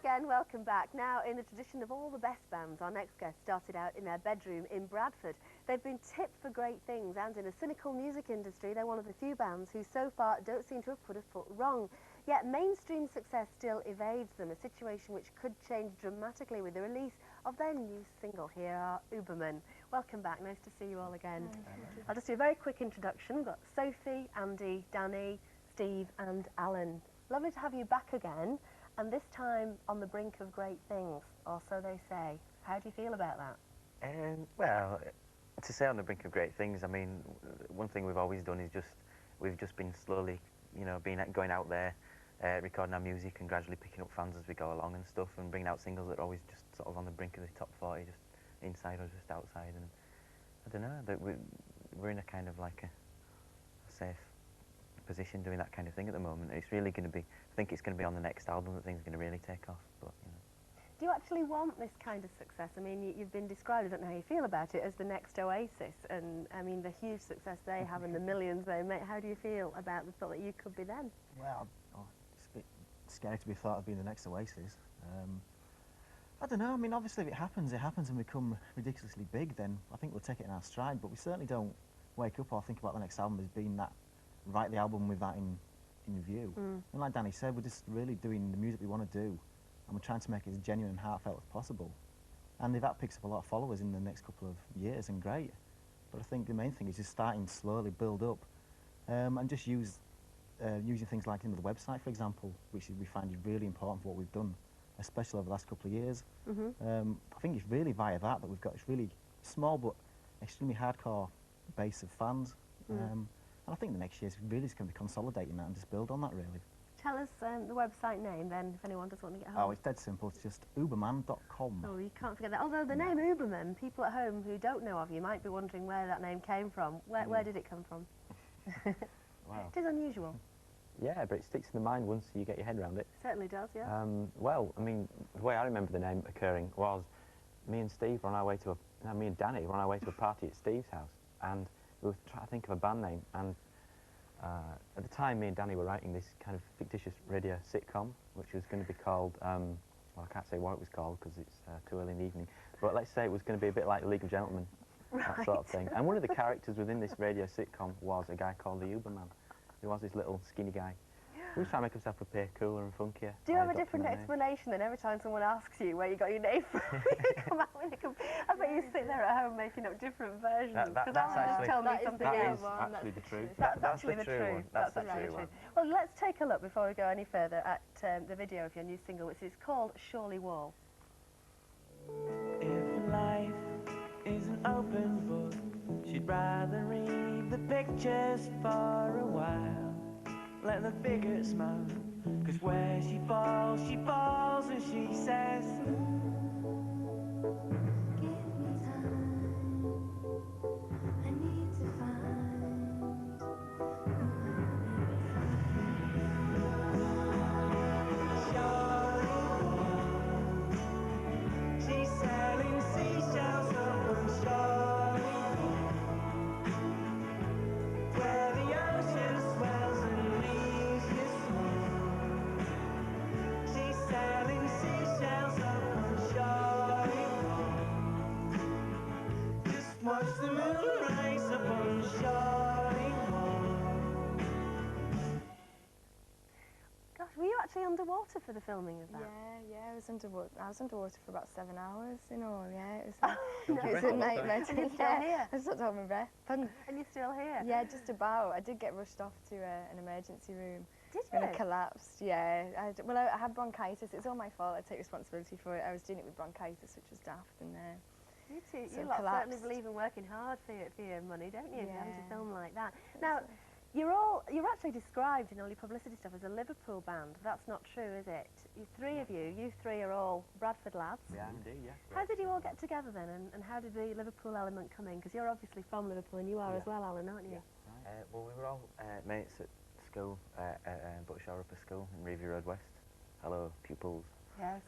again, welcome back. Now, in the tradition of all the best bands, our next guest started out in their bedroom in Bradford. They've been tipped for great things, and in a cynical music industry, they're one of the few bands who so far don't seem to have put a foot wrong. Yet mainstream success still evades them, a situation which could change dramatically with the release of their new single. Here are Ooberman. Welcome back, nice to see you all again. I'll just do a very quick introduction. We've got Sophie, Andy, Danny, Steve and Alan. Lovely to have you back again. And this time on the brink of great things, or so they say. How do you feel about that? Well, to say on the brink of great things, I mean, one thing we've always done is we've just been slowly, you know, going out there, recording our music and gradually picking up fans as we go along and stuff, and bringing out singles that are always just sort of on the brink of the top 40, just inside or just outside. And I don't know, that we're in a kind of like a safe position doing that kind of thing at the moment. It's really going to be, I think it's going to be on the next album that things are going to really take off. But you know. Do you actually want this kind of success? I mean, you've been described, I don't know how you feel about it, as the next Oasis, and I mean the huge success they have and the millions they make. How do you feel about the thought that you could be them? Well, it's a bit scary to be thought of being the next Oasis. I don't know, I mean, obviously if it happens and we become ridiculously big, then I think we'll take it in our stride, but we certainly don't wake up or think about the next album as being that, write the album with that in view. And like Danny said, we're just really doing the music we want to do, and we're trying to make it as genuine and heartfelt as possible. And if that picks up a lot of followers in the next couple of years, then great. But I think the main thing is just starting to slowly build up, and just using things like the website, for example, which we find is really important for what we've done, especially over the last couple of years. I think it's really via that we've got this really small but extremely hardcore base of fans. And I think the next year's really just going to be consolidating that and just build on that, really. Tell us the website name then, if anyone does want to get hold. Oh, it's dead simple. It's just ooberman.com. Oh, you can't forget that. Although the name Ooberman, people at home who don't know of you might be wondering where that name came from. Where did it come from? Wow. It is unusual. Yeah, but it sticks in the mind once you get your head around it. Certainly does, yeah. Well, I mean, the way I remember the name occurring was me and Steve were on our way to me and Danny were on our way to a party at Steve's house, and we were trying to think of a band name, and at the time me and Danny were writing this kind of fictitious radio sitcom, which was going to be called, well, I can't say what it was called because it's too early in the evening, but let's say it was going to be a bit like the League of Gentlemen, that sort of thing. And one of the characters within this radio sitcom was a guy called the Ooberman, who was this little skinny guy. He was trying to make himself appear cooler and funkier. Do you have a different explanation than every time someone asks you where you got your name from? I bet you sit there at home making up different versions. That's actually, tell me something else. actually the truth. That's actually the truth. That's the true one. Well, let's take a look before we go any further at the video of your new single, which is called Shorley Wall. If life is an open book, she'd rather read the pictures for a while. Let the figures smile, 'cause where she falls and she says, give me time, I need to find Shorley, she's selling seashells up on Shorley, where the ocean swells and leaves you small. She's selling seashells up on Shorley. Just watch the moon rise up on Shorley. Gosh, were you actually underwater for the filming of that? Yeah, I was underwater for about 7 hours in all, yeah. It No, was a nightmare. And you're still here? I stopped holding my breath. Pardon? And you're still here? Yeah, just about. I did get rushed off to an emergency room. Did When you? I collapsed, yeah. I had bronchitis. It's all my fault. I take responsibility for it. I was doing it with bronchitis, which was daft, and You two, So you lot collapsed. certainly believe in working hard for your money, don't you? If you're having to Yeah. film like that. Now, you're actually described in all your publicity stuff as a Liverpool band. That's not true, is it? You three are all Bradford lads. Yeah, indeed, yeah. How did you all get together then, and how did the Liverpool element come in? Because you're obviously from Liverpool, and you are as well, Alan, aren't you? Well, we were all mates at school, Buttershaw Upper School in Review Road West. Hello, pupils. Yes.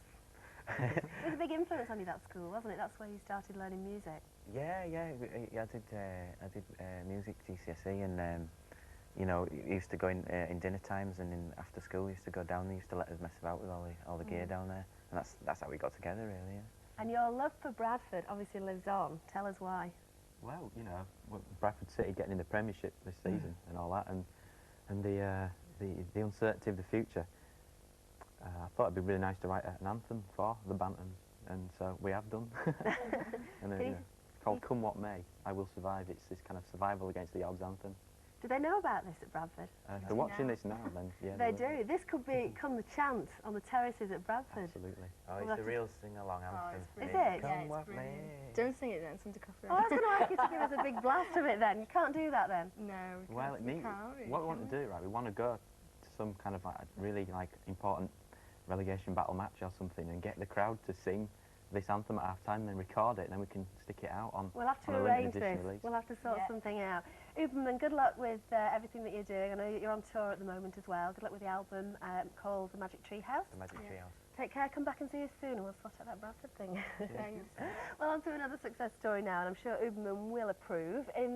It was a big influence on you, that school, wasn't it? That's where you started learning music. Yeah. I did music GCSE, and you know, used to go in dinner times and in after school. Used to go down there. Used to let us mess about with all the gear down there. that's how we got together, really. Yeah. And your love for Bradford obviously lives on. Tell us why. Well, you know, Bradford City getting in the Premiership this season and all that, and the uncertainty of the future. I thought it'd be really nice to write an anthem for the Bantams, and so we have done. And Can you- called "Come What May, I Will Survive." It's this kind of survival against the odds anthem. Do they know about this at Bradford? If they're watching this now, then yeah. They will. do. This could become the chant on the terraces at Bradford. Absolutely. Oh, Well, it's a real sing-along anthem. it's Is it? Come Yeah, it's what brilliant. may. Don't sing it then, it's under Oh, I copyright. was going to ask you to give us a big blast of it then. You can't do that then. No, we Well, can't, it we means can't really, what we can want to do, right? We want to go to some kind of like really like important relegation battle match or something, and get the crowd to sing this anthem at half time, and then record it, and then we can stick it out on. We'll have to on a limited arrange edition this. release. We'll have to sort Yeah. something out. Ooberman, good luck with everything that you're doing. I know you're on tour at the moment as well. Good luck with the album called The Magic Tree House. The Magic Tree House. Take care, come back and see us soon and we'll sort out that Bradford thing. Thanks. Well, on to another success story now, and I'm sure Ooberman will approve. In